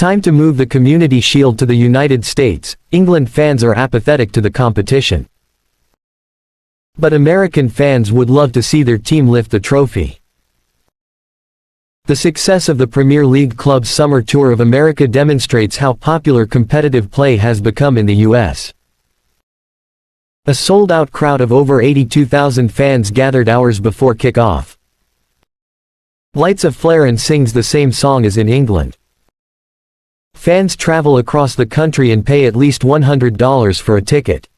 Time to move the Community Shield to the United States. England fans are apathetic to the competition. But American fans would love to see their team lift the trophy. The success of the Premier League Club's Summer Tour of America demonstrates how popular competitive play has become in the U.S. A sold-out crowd of over 82,000 fans gathered hours before kick-off. Lights a flare and sings the same song as in England. Fans travel across the country and pay at least $100 for a ticket.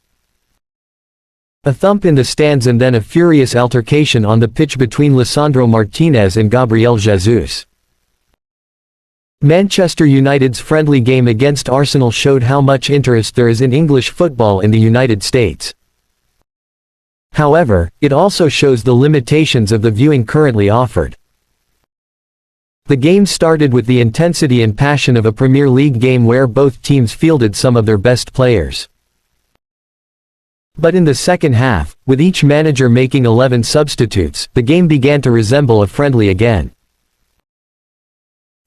A thump in the stands and then a furious altercation on the pitch between Lisandro Martinez and Gabriel Jesus. Manchester United's friendly game against Arsenal showed how much interest there is in English football in the United States. However, it also shows the limitations of the viewing currently offered. The game started with the intensity and passion of a Premier League game where both teams fielded some of their best players. But in the second half, with each manager making 11 substitutes, the game began to resemble a friendly again.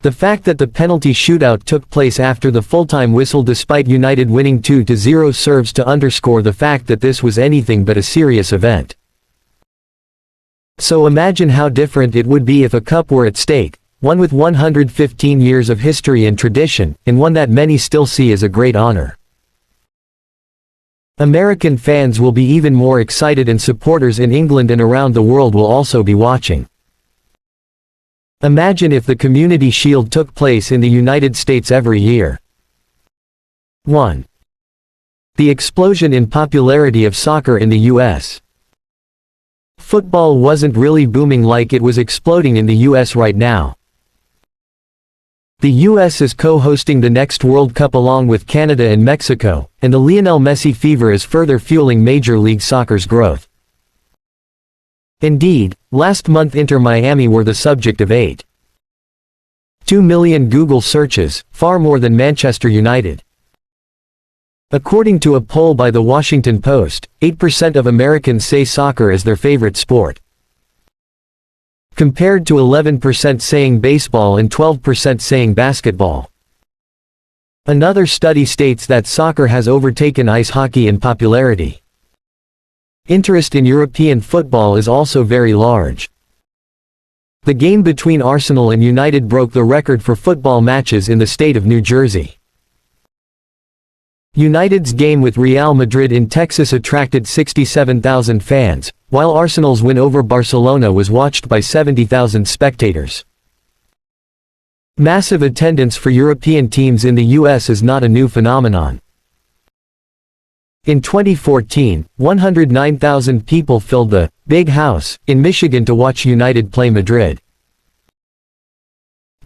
The fact that the penalty shootout took place after the full-time whistle despite United winning 2-0 serves to underscore the fact that this was anything but a serious event. So imagine how different it would be if a cup were at stake, one with 115 years of history and tradition, and one that many still see as a great honor. American fans will be even more excited and supporters in England and around the world will also be watching. Imagine if the Community Shield took place in the United States every year. 1. The explosion in popularity of soccer in the U.S. Football wasn't really booming like it was exploding in the U.S. right now. The U.S. is co-hosting the next World Cup along with Canada and Mexico, and the Lionel Messi fever is further fueling Major League Soccer's growth. Indeed, last month Inter Miami were the subject of 8.2 million Google searches, far more than Manchester United. According to a poll by The Washington Post, 8% of Americans say soccer is their favorite sport, compared to 11% saying baseball and 12% saying basketball. Another study states that soccer has overtaken ice hockey in popularity. Interest in European football is also very large. The game between Arsenal and United broke the record for football matches in the state of New Jersey. United's game with Real Madrid in Texas attracted 67,000 fans, while Arsenal's win over Barcelona was watched by 70,000 spectators. Massive attendance for European teams in the U.S. is not a new phenomenon. In 2014, 109,000 people filled the Big House in Michigan to watch United play Madrid.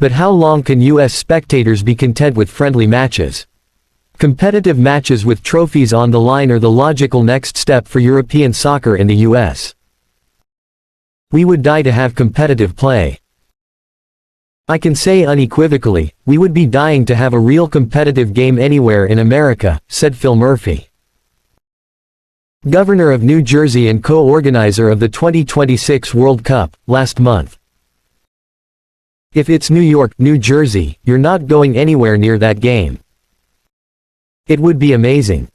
But how long can U.S. spectators be content with friendly matches? Competitive matches with trophies on the line are the logical next step for European soccer in the U.S. We would die to have competitive play. I can say unequivocally, we would be dying to have a real competitive game anywhere in America, said Phil Murphy, Governor of New Jersey and co-organizer of the 2026 World Cup, last month. If it's New York, New Jersey, you're not going anywhere near that game. It would be amazing.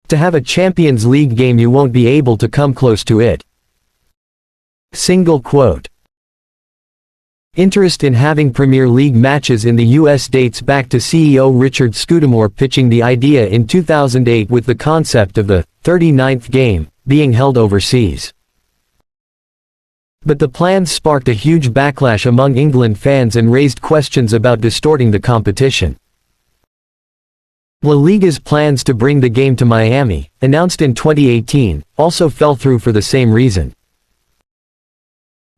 To have a Champions League game, you won't be able to come close to it. Single quote. Interest in having Premier League matches in the U.S. dates back to CEO Richard Scudamore pitching the idea in 2008 with the concept of the 39th game being held overseas. But the plans sparked a huge backlash among England fans and raised questions about distorting the competition. La Liga's plans to bring the game to Miami, announced in 2018, also fell through for the same reason.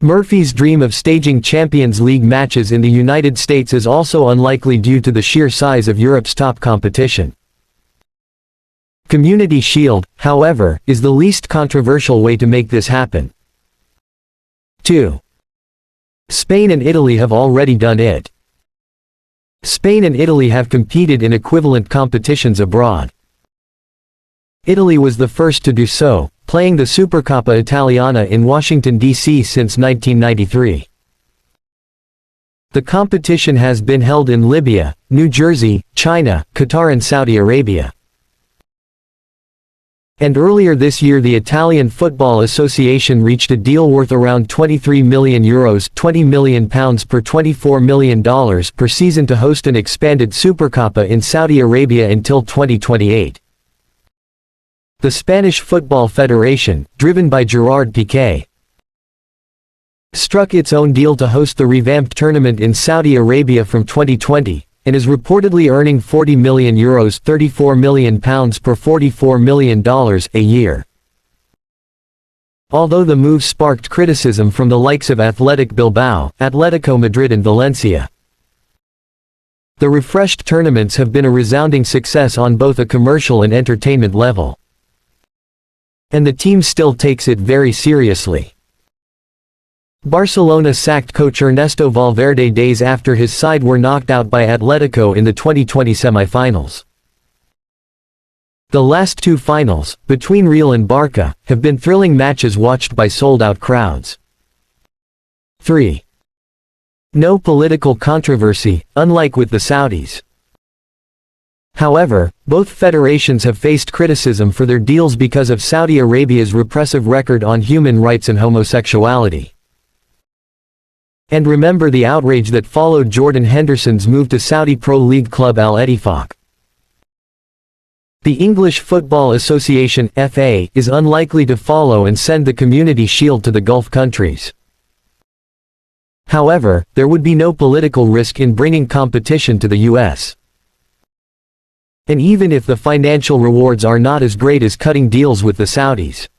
Murphy's dream of staging Champions League matches in the United States is also unlikely due to the sheer size of Europe's top competition. Community Shield, however, is the least controversial way to make this happen. 2. Spain and Italy have already done it. Spain and Italy have competed in equivalent competitions abroad. Italy was the first to do so, playing the Supercoppa Italiana in Washington, D.C. since 1993. The competition has been held in Libya, New Jersey, China, Qatar and Saudi Arabia. And earlier this year the Italian Football Association reached a deal worth around €23 million £20 million per $24 million per season to host an expanded Supercoppa in Saudi Arabia until 2028. The Spanish Football Federation, driven by Gerard Piqué, struck its own deal to host the revamped tournament in Saudi Arabia from 2020, and is reportedly earning €40 million £34 million per $44 million a year. Although the move sparked criticism from the likes of Athletic Bilbao, Atletico Madrid and Valencia. The refreshed tournaments have been a resounding success on both a commercial and entertainment level. And the team still takes it very seriously. Barcelona sacked coach Ernesto Valverde days after his side were knocked out by Atletico in the 2020 semi-finals. The last two finals, between Real and Barca, have been thrilling matches watched by sold-out crowds. 3. No political controversy, unlike with the Saudis. However, both federations have faced criticism for their deals because of Saudi Arabia's repressive record on human rights and homosexuality. And remember the outrage that followed Jordan Henderson's move to Saudi Pro League club Al Ettifaq. The English Football Association (FA) is unlikely to follow and send the Community Shield to the Gulf countries. However, there would be no political risk in bringing competition to the US. And even if the financial rewards are not as great as cutting deals with the Saudis,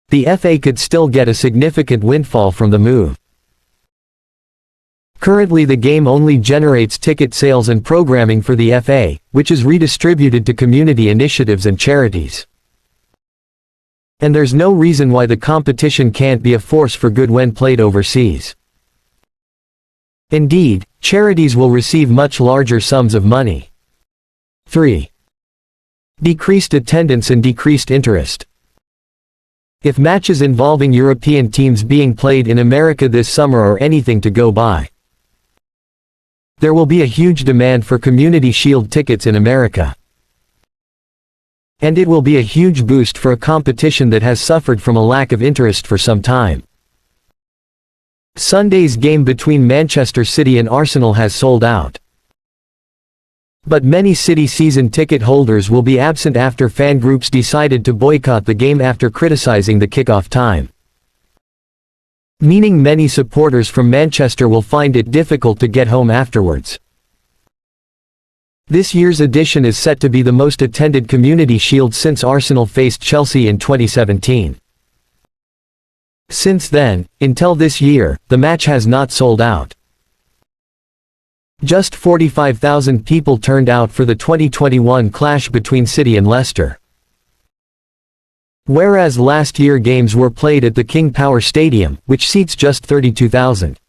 the FA could still get a significant windfall from the move. Currently the game only generates ticket sales and programming for the FA, which is redistributed to community initiatives and charities. And there's no reason why the competition can't be a force for good when played overseas. Indeed, charities will receive much larger sums of money. 3. Decreased attendance and decreased interest. If matches involving European teams being played in America this summer are anything to go by, there will be a huge demand for Community Shield tickets in America. And it will be a huge boost for a competition that has suffered from a lack of interest for some time. Sunday's game between Manchester City and Arsenal has sold out. But many City season ticket holders will be absent after fan groups decided to boycott the game after criticizing the kickoff time. Meaning many supporters from Manchester will find it difficult to get home afterwards. This year's edition is set to be the most attended Community Shield since Arsenal faced Chelsea in 2017. Since then, until this year, the match has not sold out. Just 45,000 people turned out for the 2021 clash between City and Leicester. Whereas last year games were played at the King Power Stadium, which seats just 32,000.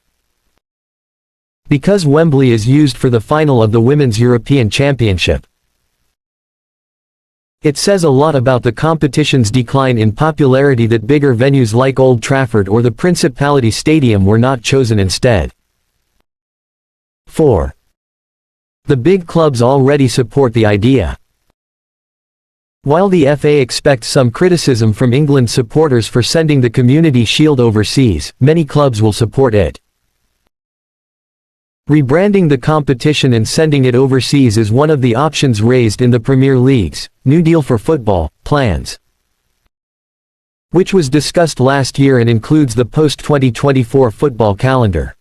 Because Wembley is used for the final of the Women's European Championship. It says a lot about the competition's decline in popularity that bigger venues like Old Trafford or the Principality Stadium were not chosen instead. 4. The big clubs already support the idea. While the FA expects some criticism from England supporters for sending the Community Shield overseas, many clubs will support it. Rebranding the competition and sending it overseas is one of the options raised in the Premier League's New Deal for Football plans, which was discussed last year and includes the post-2024 football calendar.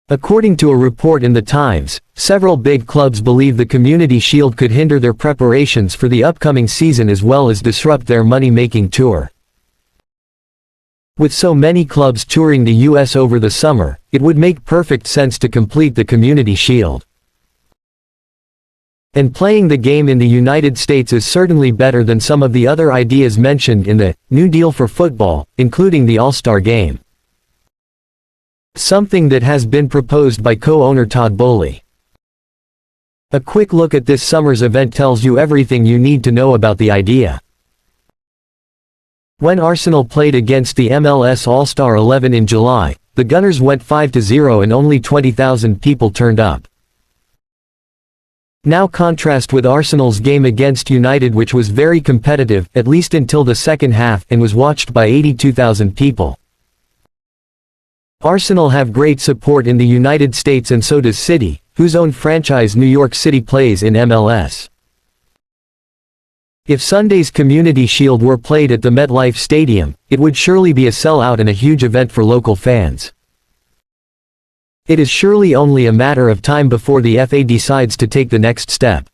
According to a report in The Times, several big clubs believe the Community Shield could hinder their preparations for the upcoming season as well as disrupt their money-making tour. With so many clubs touring the US over the summer, it would make perfect sense to complete the Community Shield. And playing the game in the United States is certainly better than some of the other ideas mentioned in the New Deal for Football, including the All-Star Game. Something that has been proposed by co-owner Todd Boehly. A quick look at this summer's event tells you everything you need to know about the idea. When Arsenal played against the MLS All-Star 11 in July, the Gunners went 5-0 and only 20,000 people turned up. Now contrast with Arsenal's game against United, which was very competitive, at least until the second half, and was watched by 82,000 people. Arsenal have great support in the United States, and so does City, whose own franchise New York City plays in MLS. If Sunday's Community Shield were played at the MetLife Stadium, it would surely be a sellout and a huge event for local fans. It is surely only a matter of time before the FA decides to take the next step.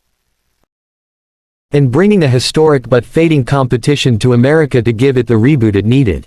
And bringing a historic but fading competition to America to give it the reboot it needed.